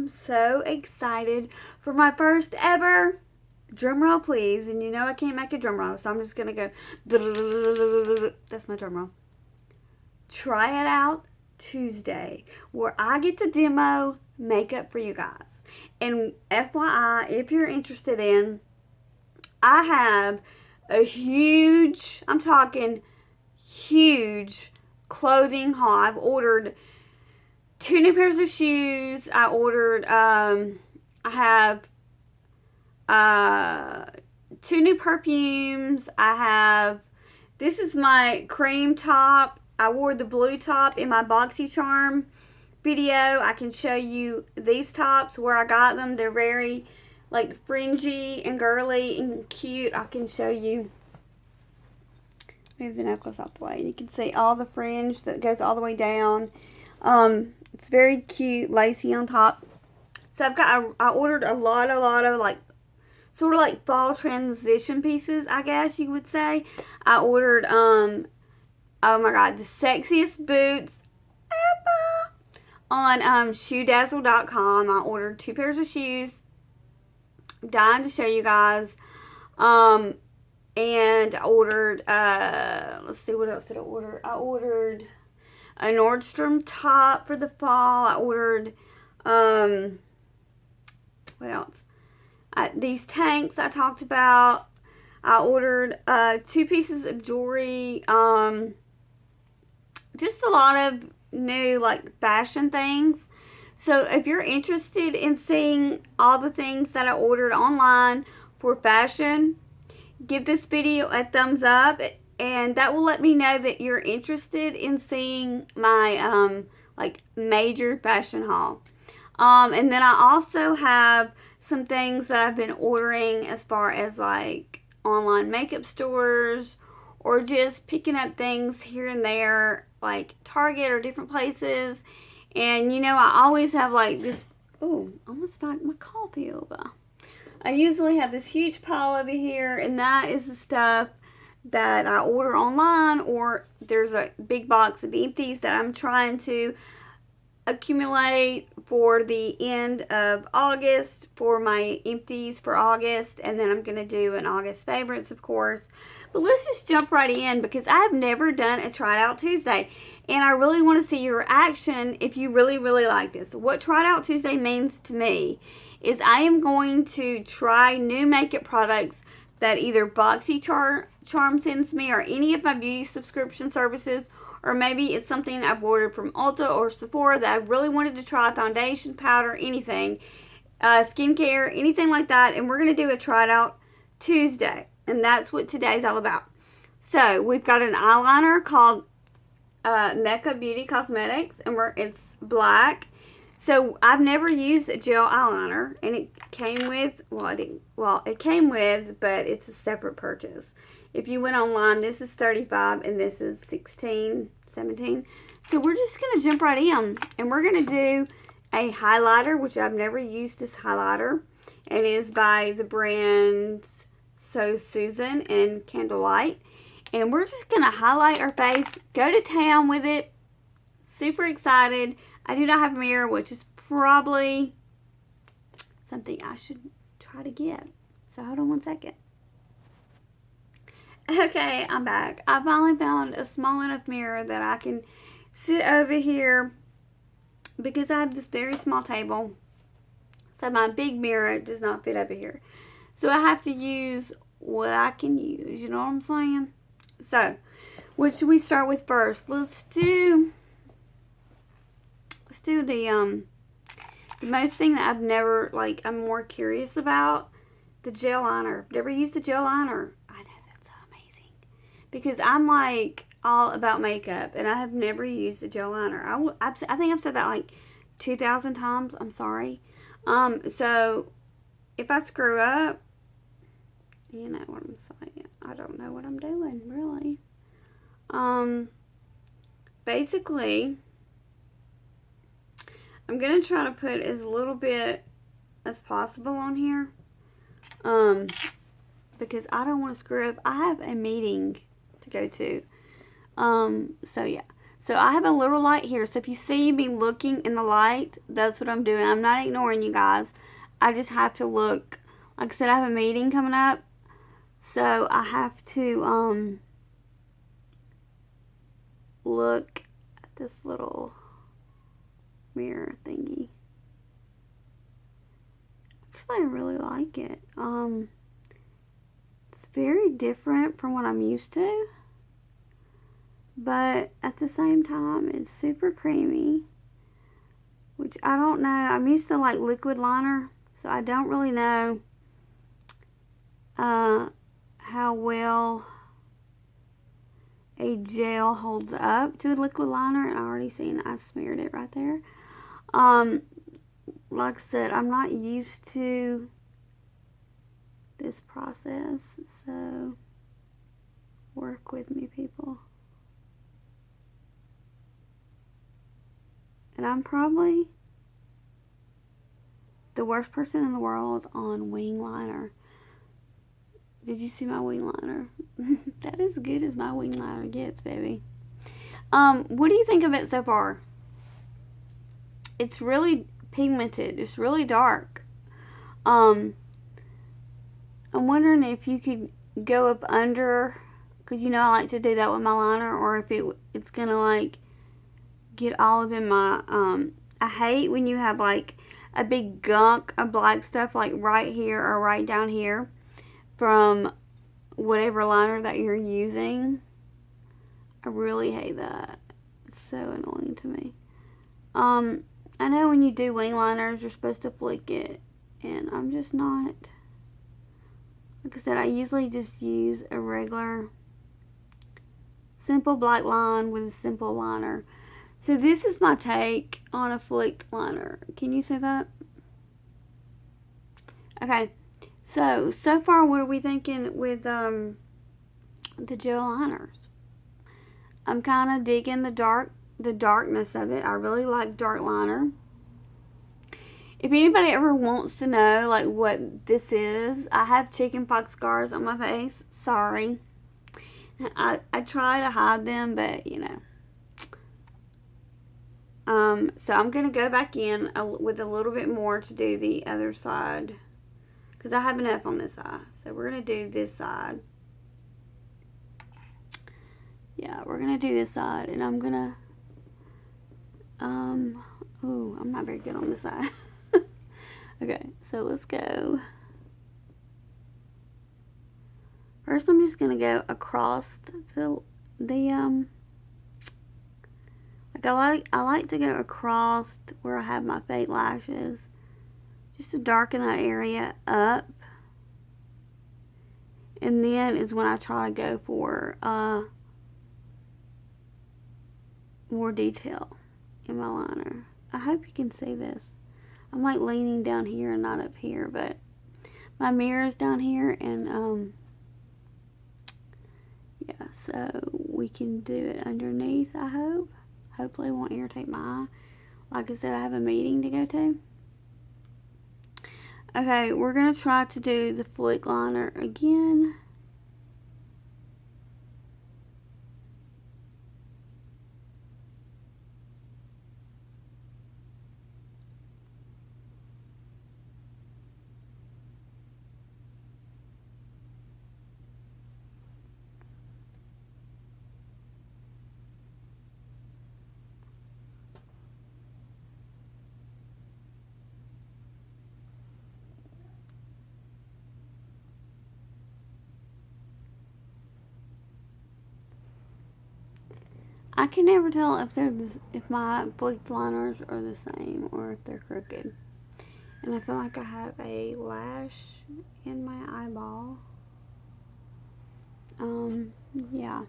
I'm so excited for my first ever, drum roll please, and you know I can't make a drum roll, so I'm just gonna go, that's my drum roll. Try it out Tuesday, where I get to demo makeup for you guys. And FYI, if you're interested in, I have a huge, I'm talking huge clothing haul. I've ordered 2 new pairs of shoes. I have 2 new perfumes. This is my cream top. I wore the blue top in my Boxycharm video. I can show you these tops where I got them. They're very like fringy and girly and cute. I can show you. Move the necklace out the way. You can see all the fringe that goes all the way down. It's very cute, lacy on top. So I ordered a lot of like, sort of like fall transition pieces, I guess you would say. I ordered, oh my god, the sexiest boots ever on shoedazzle.com. I ordered 2 pairs of shoes. I'm dying to show you guys. And I ordered, let's see, what else did I order? I ordered a Nordstrom top for the fall. I ordered, what else? These tanks I talked about. I ordered 2 pieces of jewelry. Just a lot of new, like, fashion things. So if you're interested in seeing all the things that I ordered online for fashion, give this video a thumbs up, and that will let me know that you're interested in seeing my like major fashion haul. And then I also have some things that I've been ordering as far as like online makeup stores, or just picking up things here and there like Target or different places. And you know, I always have like this, oh, almost knocked my coffee over. I usually have this huge pile over here, and that is the stuff that I order online, or there's a big box of empties that I'm trying to accumulate for the end of August, for my empties for August, and then I'm going to do an August favorites, of course. But let's just jump right in, because I have never done a Try It Out Tuesday, and I really want to see your reaction if you really like this. What Try It Out Tuesday means to me is I am going to try new makeup products that either Boxycharm sends me, or any of my beauty subscription services, or maybe it's something I've ordered from Ulta or Sephora that I really wanted to try, foundation, powder, anything, skincare, anything like that. And we're going to do a Try It Out Tuesday, and that's what today's all about. So we've got an eyeliner called Mecca Beauty Cosmetics, and it's black. So I've never used a gel eyeliner, and it came with, it came with, but it's a separate purchase. If you went online, this is $35 and this is $16, $17. So we're just going to jump right in, and we're going to do a highlighter, which I've never used this highlighter. It is by the brand So Susan and Candlelight. And we're just going to highlight our face, go to town with it. Super excited. I do not have a mirror, which is probably something I should try to get. So hold on one second. Okay, I'm back. I finally found a small enough mirror that I can sit over here, because I have this very small table. So my big mirror does not fit over here. So I have to use what I can use. You know what I'm saying? So, what should we start with first? Let's do the most thing that I've never, like, I'm more curious about, the gel liner. I've never used the gel liner. I know, that's so amazing, because I'm like all about makeup, and I have never used the gel liner. I think I've said that like 2,000 times. I'm sorry. So if I screw up, you know what I'm saying. I don't know what I'm doing, really. Basically, I'm going to try to put as little bit as possible on here. Because I don't want to screw up. I have a meeting to go to. So yeah. So I have a little light here. So if you see me looking in the light, that's what I'm doing. I'm not ignoring you guys. I just have to look. Like I said, I have a meeting coming up. So I have to look at this little mirror thingy. Actually, I really like it. It's very different from what I'm used to. But at the same time, it's super creamy. Which I don't know. I'm used to like liquid liner. So I don't really know how well a gel holds up to a liquid liner. And I already seen I smeared it right there. Like I said, I'm not used to this process, so work with me, people. And I'm probably the worst person in the world on wing liner. Did you see my wing liner? That is as good as my wing liner gets, baby. What do you think of it so far? It's really pigmented. It's really dark. I'm wondering if you could go up under, because you know I like to do that with my liner, or if it's gonna like get all of in my, I hate when you have like a big gunk of black stuff like right here or right down here from whatever liner that you're using. I really hate that. It's so annoying to me. I know when you do wing liners, you're supposed to flick it, and I'm just not. Like I said, I usually just use a regular simple black line with a simple liner. So this is my take on a flicked liner. Can you see that? Okay. So far, what are we thinking with the gel liners? I'm kind of digging the darkness of it. I really like dark liner. If anybody ever wants to know like what this is, I have chickenpox scars on my face. Sorry. I try to hide them, but you know. So I'm going to go back in with a little bit more to do the other side. Because I have enough on this side. So we're going to do this side. Yeah, we're going to do this side. And I'm going to... ooh, I'm not very good on this side. Okay, so let's go. First, I'm just going to go across the like I like to go across where I have my fake lashes, just to darken that area up. And then is when I try to go for more detail in my liner. I hope you can see this. I'm like leaning down here and not up here, but my mirror is down here, and yeah, so we can do it underneath, I hope. Hopefully it won't irritate my eye. Like I said, I have a meeting to go to. Okay, we're going to try to do the flick liner again. I can never tell if my flicked liners are the same or if they're crooked. And I feel like I have a lash in my eyeball. Yeah.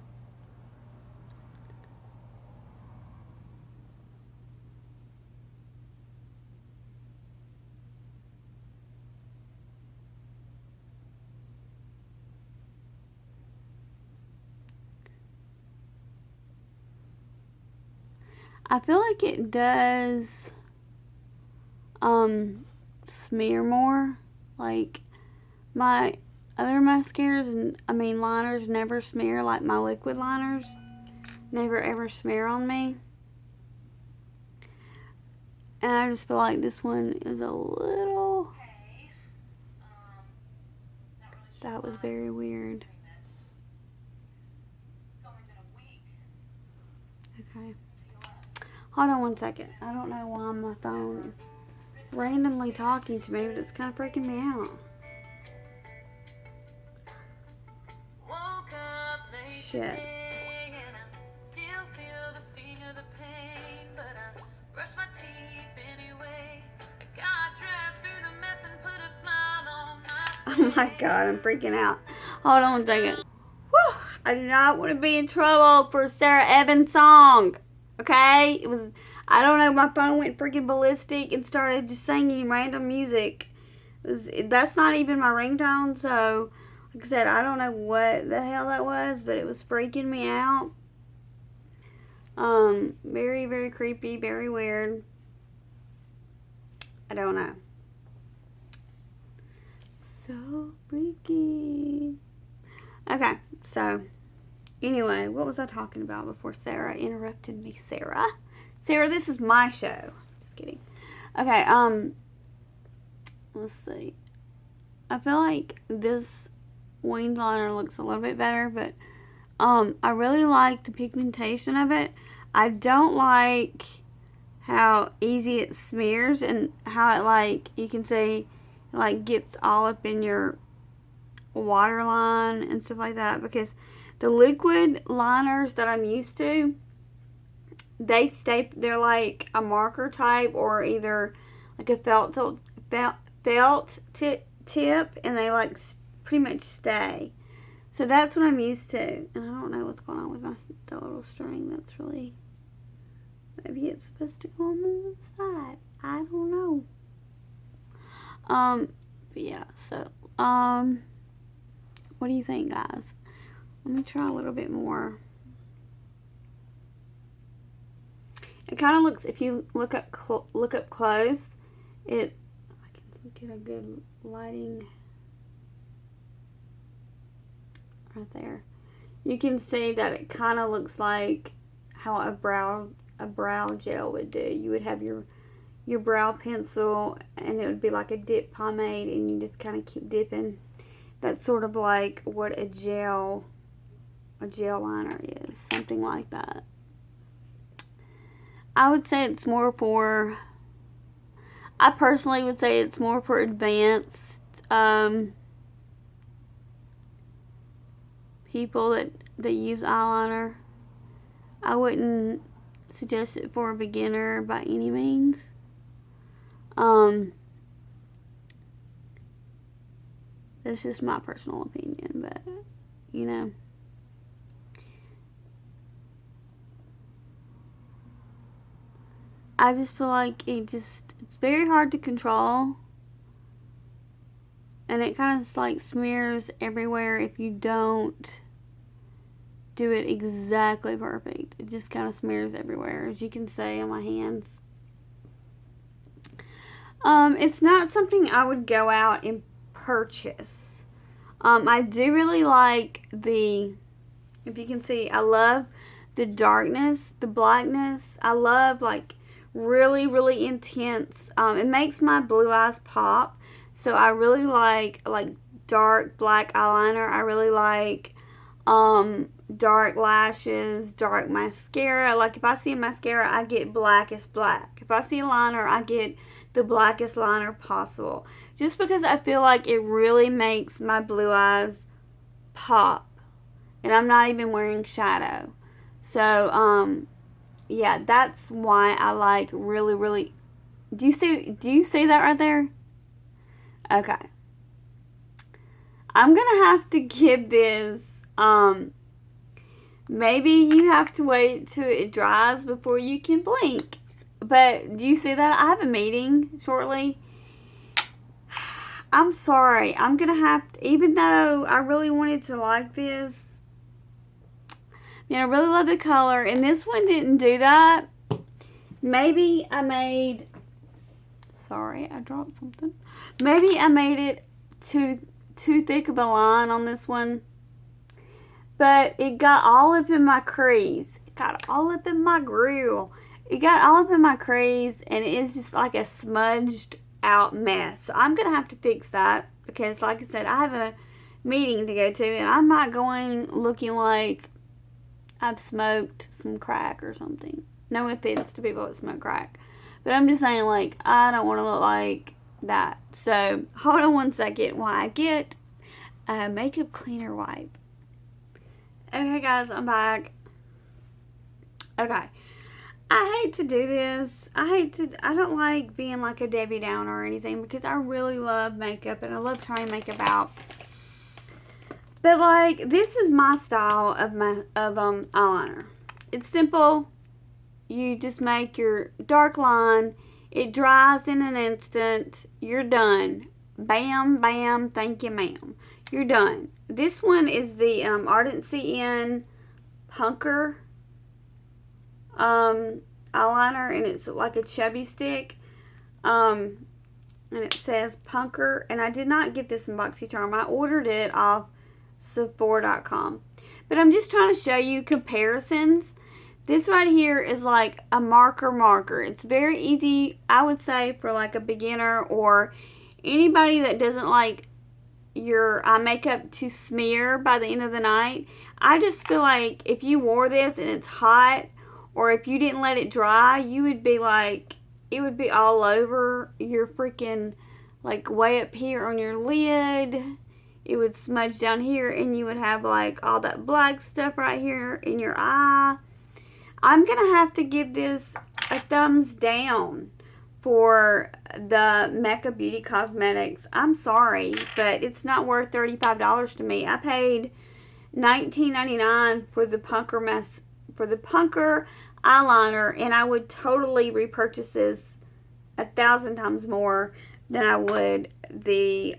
I feel like it does smear more. Like my other mascaras and liners never smear like my liquid liners. never ever smear on me. And I just feel like this one is a little... That was very weird. Okay. Hold on one second. I don't know why my phone is randomly talking to me, but it's kind of freaking me out. Shit. Oh my god, I'm freaking out. Hold on one second. Whew, I do not want to be in trouble for Sarah Evans' song. Okay? It was, I don't know, my phone went freaking ballistic and started just singing random music. That's not even my ringtone, so like I said, I don't know what the hell that was, but it was freaking me out. Very, very creepy, very weird. I don't know. So freaky. Okay, so anyway, what was I talking about before Sarah interrupted me? Sarah, this is my show. Just kidding. Okay, let's see. I feel like this winged liner looks a little bit better, but I really like the pigmentation of it. I don't like how easy it smears and how it, like, you can see, like, gets all up in your waterline and stuff like that, because the liquid liners that I'm used to, they're like a marker type or either like a felt tip, and they like pretty much stay. So that's what I'm used to, and I don't know what's going on with the little string. That's really, maybe it's supposed to go on the side. I don't know. But yeah, so, what do you think, guys? Let me try a little bit more. It kind of looks, if you look up close, if I can get a good lighting right there, you can see that it kind of looks like how a brow gel would do. You would have your brow pencil, and it would be like a dip pomade, and you just kind of keep dipping. That's sort of like what a gel liner is, something like that. I would say it's more for, I personally would say it's more for advanced people that use eyeliner. I wouldn't suggest it for a beginner by any means. That's just my personal opinion, but, you know. I just feel like it's very hard to control. And it kind of like smears everywhere if you don't do it exactly perfect. It just kind of smears everywhere, as you can see on my hands. It's not something I would go out and purchase. I do really like the, if you can see, I love the darkness, the blackness. I love like really, really intense. It makes my blue eyes pop. So I really like dark black eyeliner. I really like dark lashes, dark mascara. Like if I see a mascara, I get blackest black. If I see a liner, I get the blackest liner possible. Just because I feel like it really makes my blue eyes pop. And I'm not even wearing shadow. So, yeah, that's why I like really, really... Do you see that right there? Okay. I'm going to have to give this, maybe you have to wait till it dries before you can blink. But do you see that? I have a meeting shortly. I'm sorry. I'm going to have to, even though I really wanted to like this, I really love the color, and this one didn't do that. Maybe I made, sorry, I dropped something. Maybe I made it too thick of a line on this one, but it got all up in my crease. got all up in my grill. It got all up in my crease, and it is just like a smudged out mess. So I'm going to have to fix that because, like I said, I have a meeting to go to, and I'm not going looking like I've smoked some crack or something. No offense to people that smoke crack. But I'm just saying, like, I don't want to look like that. So, hold on one second while I get a makeup cleaner wipe. Okay, guys, I'm back. Okay. I hate to do this. I don't like being like a Debbie Downer or anything because I really love makeup and I love trying makeup out. But like, this is my style of eyeliner. It's simple. You just make your dark line. It dries in an instant. You're done. Bam, bam, thank you, ma'am. You're done. This one is the Ardent CN Punker eyeliner, and it's like a chubby stick. And it says Punker, and I did not get this in Boxycharm. I ordered it off Sephora.com. But I'm just trying to show you comparisons. This right here is like a marker. It's very easy, I would say, for like a beginner or anybody that doesn't like your eye makeup to smear by the end of the night. I just feel like if you wore this and it's hot, or if you didn't let it dry, you would be like, it would be all over your freaking, like way up here on your lid. It would smudge down here, and you would have like all that black stuff right here in your eye. I'm going to have to give this a thumbs down for the Mecca Beauty Cosmetics. I'm sorry, but it's not worth $35 to me. I paid $19.99 for the Punker eyeliner, and I would totally repurchase this 1,000 times more than I would the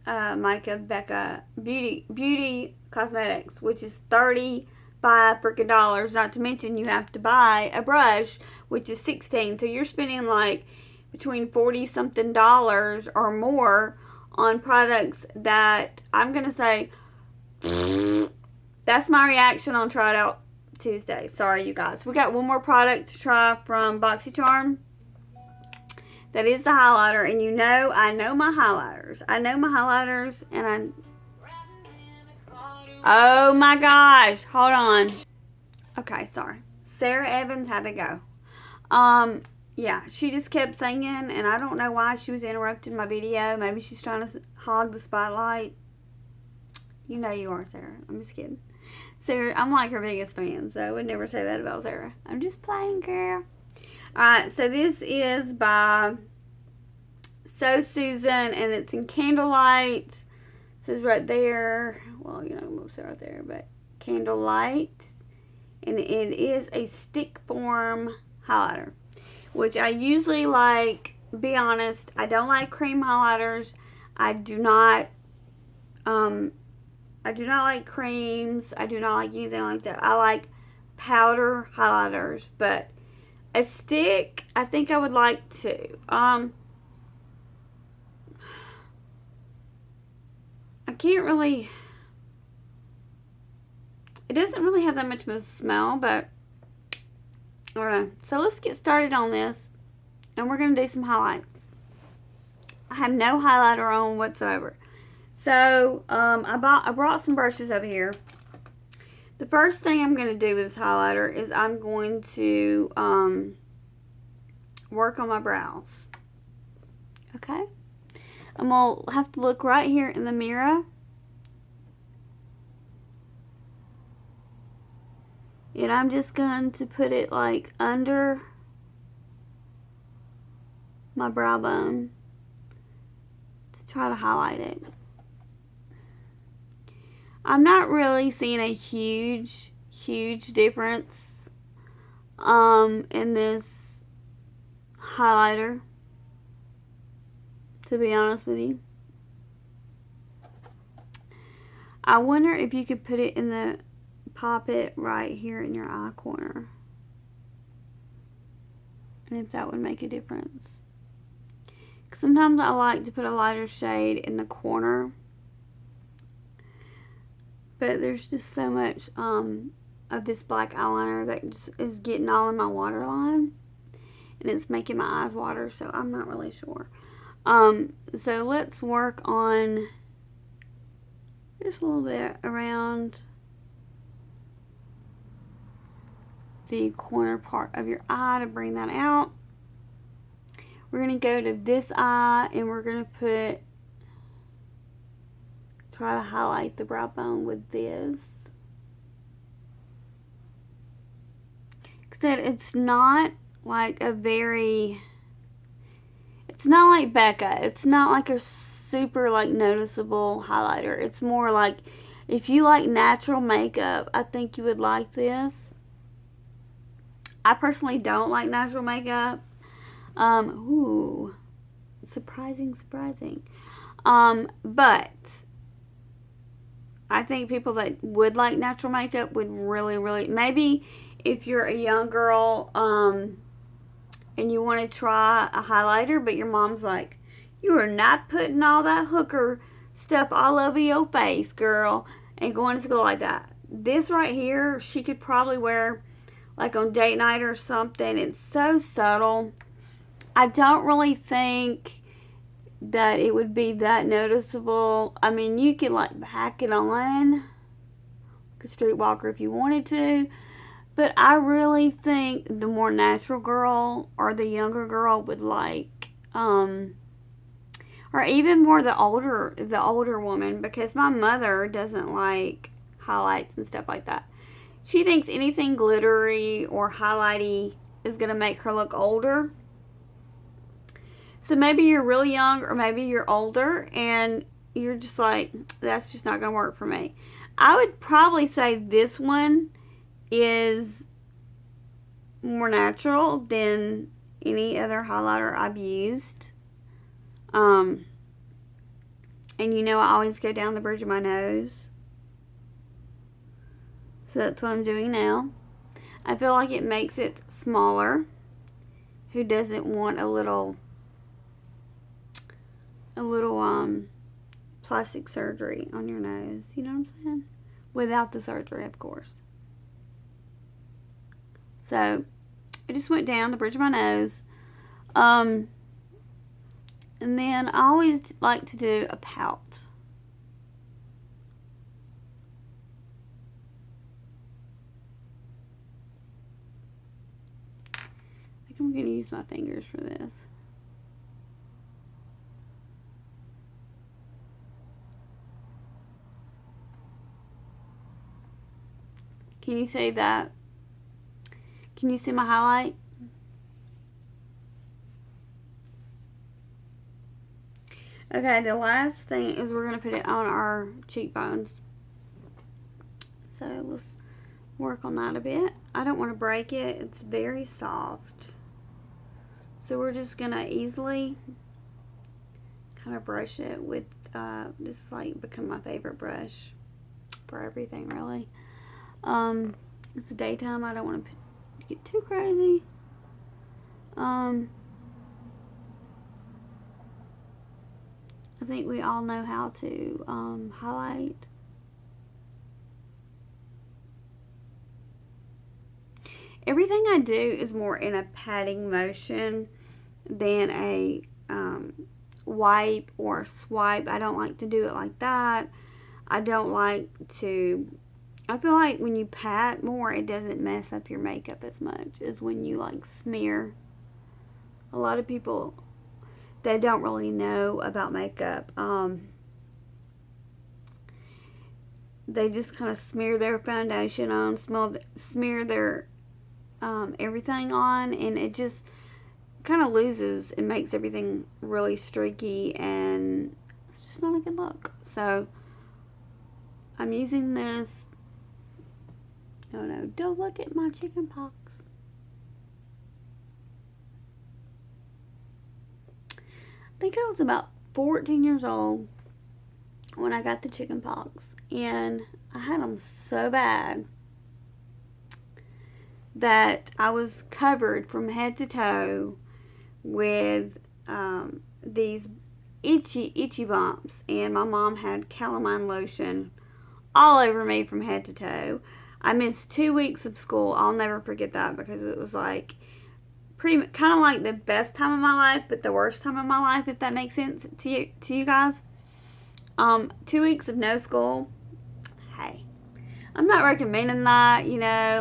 Becca Beauty Cosmetics, which is $35 freaking dollars. Not to mention you have to buy a brush, which is $16. So you're spending like between $40 something or more on products that I'm gonna say. That's my reaction on Try It Out Tuesday. Sorry, you guys. We got one more product to try from Boxycharm. That is the highlighter, and you know, I know my highlighters. And oh my gosh, hold on. Okay, sorry. Sarah Evans had to go. Yeah, she just kept singing, and I don't know why she was interrupting my video. Maybe she's trying to hog the spotlight. You know you are, Sarah. I'm just kidding. Sarah, I'm like her biggest fan, so I would never say that about Sarah. I'm just playing, girl. Alright, so this is by So Susan, and it's in Candlelight. It says right there, well, you're not going to say right there, but Candlelight. And it is a stick form highlighter, which I usually like. Be honest, I don't like cream highlighters. I do not like creams. I do not like anything like that. I like powder highlighters, but a stick, I think I would like to. I can't really, it doesn't really have that much of a smell, but I don't know. So let's get started on this, and we're going to do some highlights. I have no highlighter on whatsoever. So, I brought some brushes over here. The first thing I'm going to do with this highlighter is I'm going to work on my brows. Okay? I'm going to have to look right here in the mirror. And I'm just going to put it like under my brow bone to try to highlight it. I'm not really seeing a huge difference in this highlighter, to be honest with you. I wonder if you could pop it right here in your eye corner, and if that would make a difference. 'Cause sometimes I like to put a lighter shade in the corner, but there's just so much of this black eyeliner that just is getting all in my waterline. And it's making my eyes water, so I'm not really sure. So let's work on just a little bit around the corner part of your eye to bring that out. We're going to go to this eye and we're going to try to highlight the brow bone with this. Except it's not like it's not like Becca. It's not like a super like noticeable highlighter. It's more like if you like natural makeup, I think you would like this. I personally don't like natural makeup. Ooh, surprising. But I think people that would like natural makeup would really, maybe if you're a young girl, and you want to try a highlighter, but your mom's like, you are not putting all that hooker stuff all over your face, girl, and going to school like that. This right here, she could probably wear like on date night or something. It's so subtle. I don't really think that it would be that noticeable. I mean, you could like hack it on like a streetwalker if you wanted to. But I really think the more natural girl or the younger girl would like, or even more the older woman, because my mother doesn't like highlights and stuff like that. She thinks anything glittery or highlighty is going to make her look older. So maybe you're really young or maybe you're older and you're just like, that's just not going to work for me. I would probably say this one is more natural than any other highlighter I've used. And you know I always go down the bridge of my nose. So that's what I'm doing now. I feel like it makes it smaller. Who doesn't want a little plastic surgery on your nose? You know what I'm saying? Without the surgery, of course. So I just went down the bridge of my nose. And then I always like to do a pout. I think I'm going to use my fingers for this. Can you see that? Can you see my highlight? Okay, the last thing is we're going to put it on our cheekbones. So let's work on that a bit. I don't want to break it. It's very soft. So we're just going to easily kind of brush it with, this is like become my favorite brush for everything really. It's the daytime. I don't want to get too crazy. I think we all know how to highlight. Everything I do is more in a patting motion than a wipe or swipe. I don't like to do it like that. I don't like to, I feel like when you pat more, it doesn't mess up your makeup as much as when you like smear. A lot of people, they don't really know about makeup. They just kind of smear their foundation on, smear their everything on, and it just kind of loses and makes everything really streaky, and it's just not a good look. So I'm using this. Oh no, don't look at my chicken pox. I think I was about 14 years old when I got the chicken pox, and I had them so bad that I was covered from head to toe with these itchy bumps, and my mom had calamine lotion all over me from head to toe. I missed 2 weeks of school. I'll never forget that because it was like pretty kind of like the best time of my life, but the worst time of my life, if that makes sense to you guys. 2 weeks of no school. Hey, I'm not recommending that.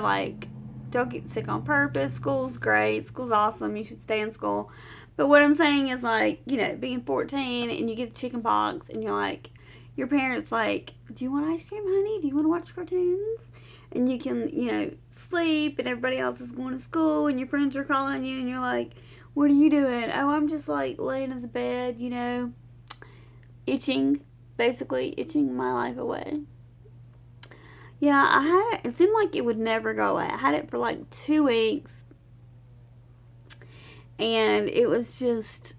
Like, don't get sick on purpose. School's great. School's awesome. You should stay in school. But what I'm saying is, like, being 14 and you get the chicken pox and you're like, your parents like, do you want ice cream, honey? Do you want to watch cartoons? And you can, sleep and everybody else is going to school and your friends are calling you and you're like, what are you doing? Oh, I'm just like laying in the bed, basically itching my life away. Yeah, I had it. It seemed like it would never go away. I had it for like 2 weeks. And it was just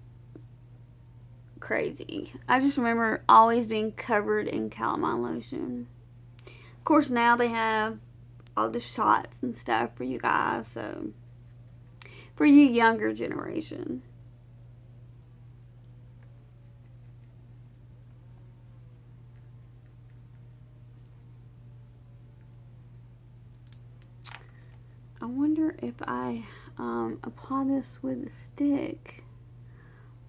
crazy. I just remember always being covered in calamine lotion. Of course, now they have all the shots and stuff for you guys. So, for you younger generation. I wonder if I apply this with a stick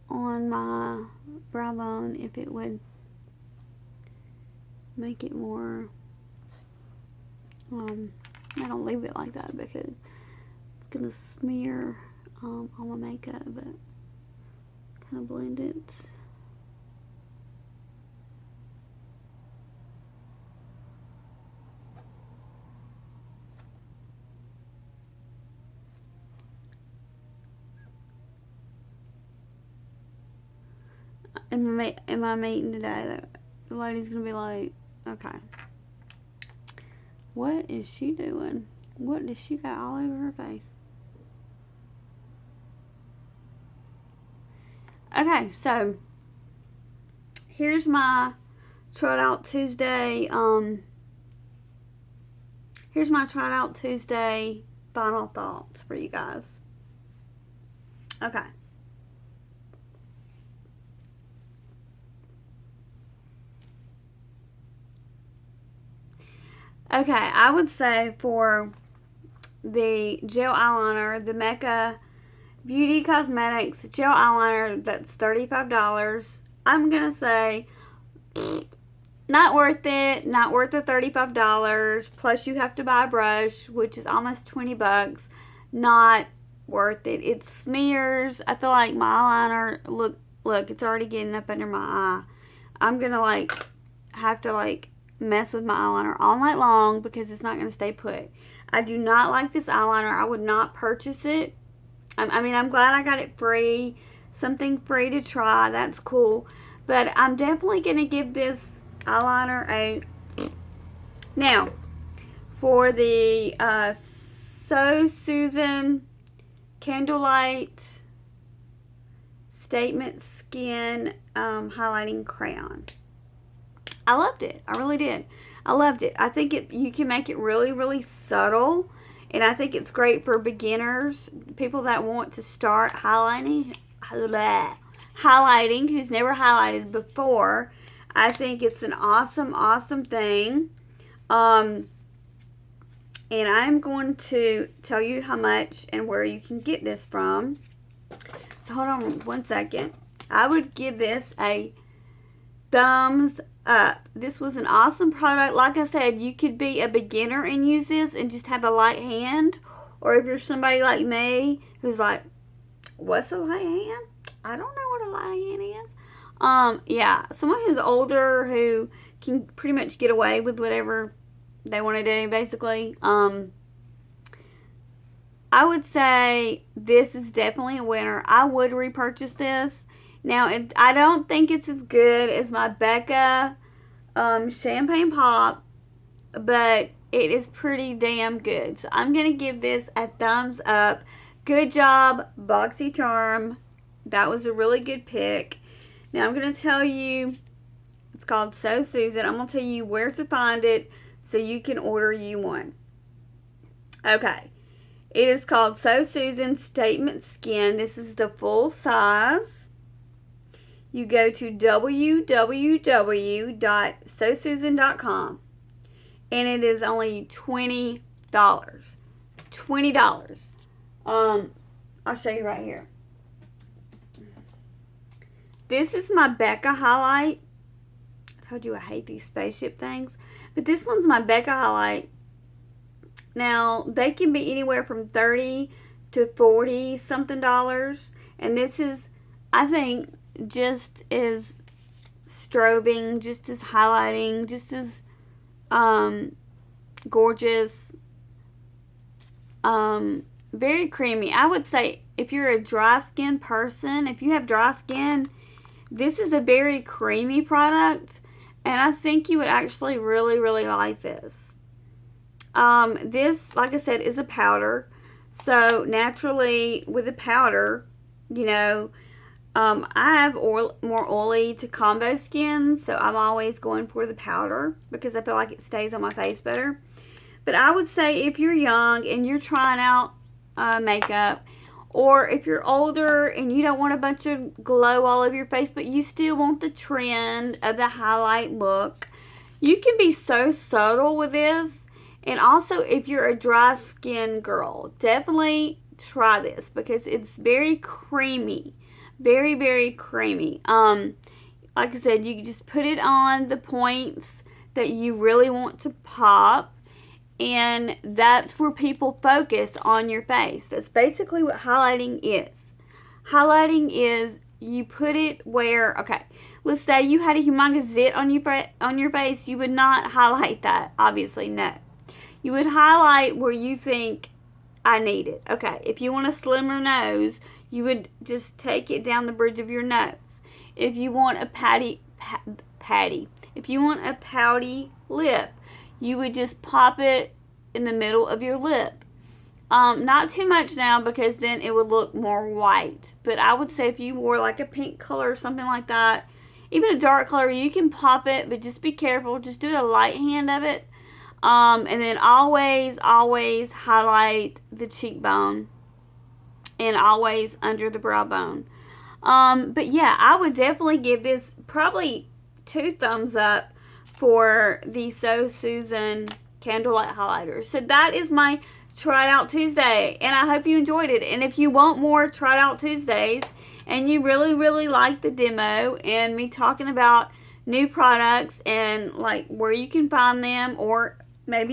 on my brow bone, if it would make it more, I don't leave it like that because it's going to smear all my makeup, but kind of blend it. In my meeting today, the lady's gonna be like, okay, what is she doing? What does she got all over her face? Okay, so here's my Trot Out Tuesday. Here's my Trot Out Tuesday final thoughts for you guys. Okay. Okay, I would say for the gel eyeliner, the Mecca Beauty Cosmetics gel eyeliner, that's $35. I'm going to say not worth it. Not worth the $35. Plus you have to buy a brush, which is almost $20. Not worth it. It smears. I feel like my eyeliner, look, it's already getting up under my eye. I'm going to have to mess with my eyeliner all night long because it's not going to stay put. I do not like this eyeliner. I would not purchase it. I mean, I'm glad I got it free. Something free to try. That's cool. But I'm definitely going to give this eyeliner a... Now, for the So Susan Candlelight Statement Skin Highlighting Crayon. I loved it. I really did. I loved it. I think you can make it really, really subtle. And I think it's great for beginners, people that want to start highlighting, who's never highlighted before. I think it's an awesome, awesome thing. And I'm going to tell you how much and where you can get this from. So hold on one second. I would give this a thumbs up. This was an awesome product. Like I said, you could be a beginner and use this and just have a light hand. Or if you're somebody like me who's like, what's a light hand? I don't know what a light hand is. Yeah, someone who's older who can pretty much get away with whatever they want to do, basically. I would say this is definitely a winner. I would repurchase this. Now, I don't think it's as good as my Becca Champagne Pop, but it is pretty damn good. So I'm going to give this a thumbs up. Good job, Boxycharm. That was a really good pick. Now, I'm going to tell you, it's called So Susan. I'm going to tell you where to find it so you can order you one. Okay. It is called So Susan Statement Skin. This is the full size. You go to www.sosusan.com and it is only $20. $20. I'll show you right here. This is my Becca highlight. I told you I hate these spaceship things, but this one's my Becca highlight. Now, they can be anywhere from $30 to $40 something dollars, and this is, I think, just as strobing, just as highlighting, just as gorgeous, very creamy. I would say if you're a dry skin person, if you have dry skin, this is a very creamy product, and I think you would actually really, really like this. This, like I said, is a powder. So naturally, with a powder, you know, I have more oily to combo skin, so I'm always going for the powder because I feel like it stays on my face better. But I would say if you're young and you're trying out makeup, or if you're older and you don't want a bunch of glow all over your face, but you still want the trend of the highlight look, you can be so subtle with this. And also, if you're a dry skin girl, definitely try this because it's very creamy. Very, very creamy. Like I said, you can just put it on the points that you really want to pop. And that's where people focus on your face. That's basically what highlighting is. Highlighting is you put it where, okay, let's say you had a humongous zit on your face. You would not highlight that, obviously, no. You would highlight where you think I need it. Okay, if you want a slimmer nose, you would just take it down the bridge of your nose. If you want a if you want a pouty lip, you would just pop it in the middle of your lip. Not too much now because then it would look more white. But I would say if you wore like a pink color or something like that, even a dark color, you can pop it, but just be careful. Just do a light hand of it. And then always highlight the cheekbone and always under the brow bone. But yeah, I would definitely give this probably 2 thumbs up for the So Susan Candlelight Highlighter. So that is my Try It Out Tuesday, and I hope you enjoyed it. And if you want more Try It Out Tuesdays, and you really, really like the demo and me talking about new products and like where you can find them, or maybe